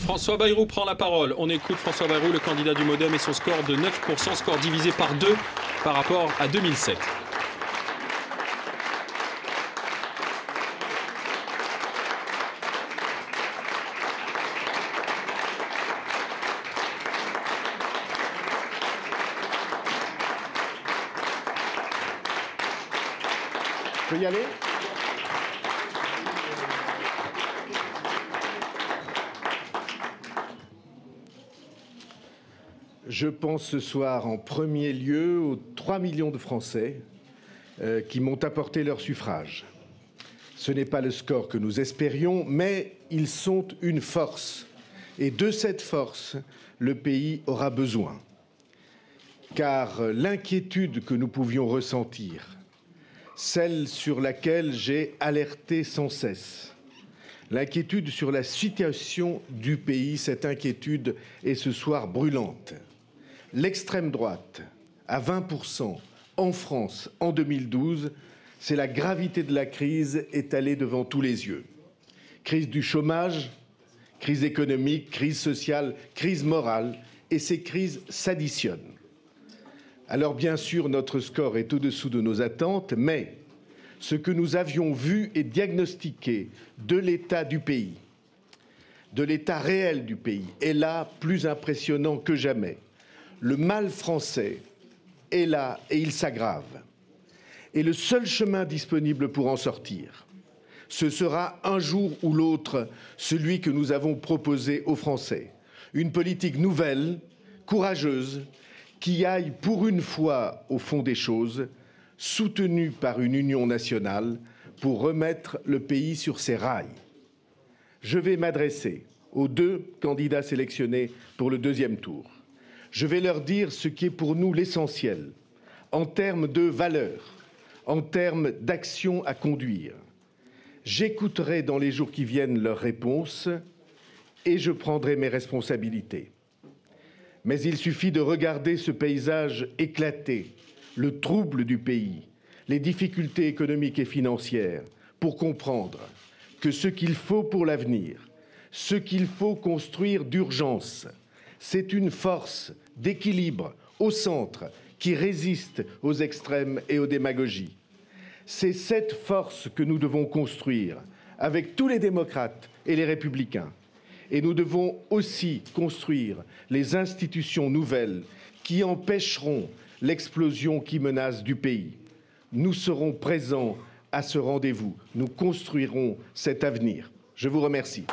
François Bayrou prend la parole. On écoute François Bayrou, le candidat du MoDem, et son score de 9%, score divisé par 2 par rapport à 2007. Je peux y aller ? Je pense ce soir en premier lieu aux 3 millions de Français qui m'ont apporté leur suffrage. Ce n'est pas le score que nous espérions, mais ils sont une force. Et de cette force, le pays aura besoin. Car l'inquiétude que nous pouvions ressentir, celle sur laquelle j'ai alerté sans cesse, l'inquiétude sur la situation du pays, cette inquiétude est ce soir brûlante. L'extrême droite, à 20% en France en 2012, c'est la gravité de la crise étalée devant tous les yeux. Crise du chômage, crise économique, crise sociale, crise morale, et ces crises s'additionnent. Alors bien sûr, notre score est au-dessous de nos attentes, mais ce que nous avions vu et diagnostiqué de l'état du pays, de l'état réel du pays, est là plus impressionnant que jamais. Le mal français est là et il s'aggrave. Et le seul chemin disponible pour en sortir, ce sera un jour ou l'autre celui que nous avons proposé aux Français. Une politique nouvelle, courageuse, qui aille pour une fois au fond des choses, soutenue par une union nationale pour remettre le pays sur ses rails. Je vais m'adresser aux 2 candidats sélectionnés pour le 2e tour. Je vais leur dire ce qui est pour nous l'essentiel, en termes de valeurs, en termes d'actions à conduire. J'écouterai dans les jours qui viennent leurs réponses et je prendrai mes responsabilités. Mais il suffit de regarder ce paysage éclaté, le trouble du pays, les difficultés économiques et financières, pour comprendre que ce qu'il faut pour l'avenir, ce qu'il faut construire d'urgence, c'est une force d'équilibre au centre qui résiste aux extrêmes et aux démagogies. C'est cette force que nous devons construire avec tous les démocrates et les républicains. Et nous devons aussi construire les institutions nouvelles qui empêcheront l'explosion qui menace du pays. Nous serons présents à ce rendez-vous. Nous construirons cet avenir. Je vous remercie.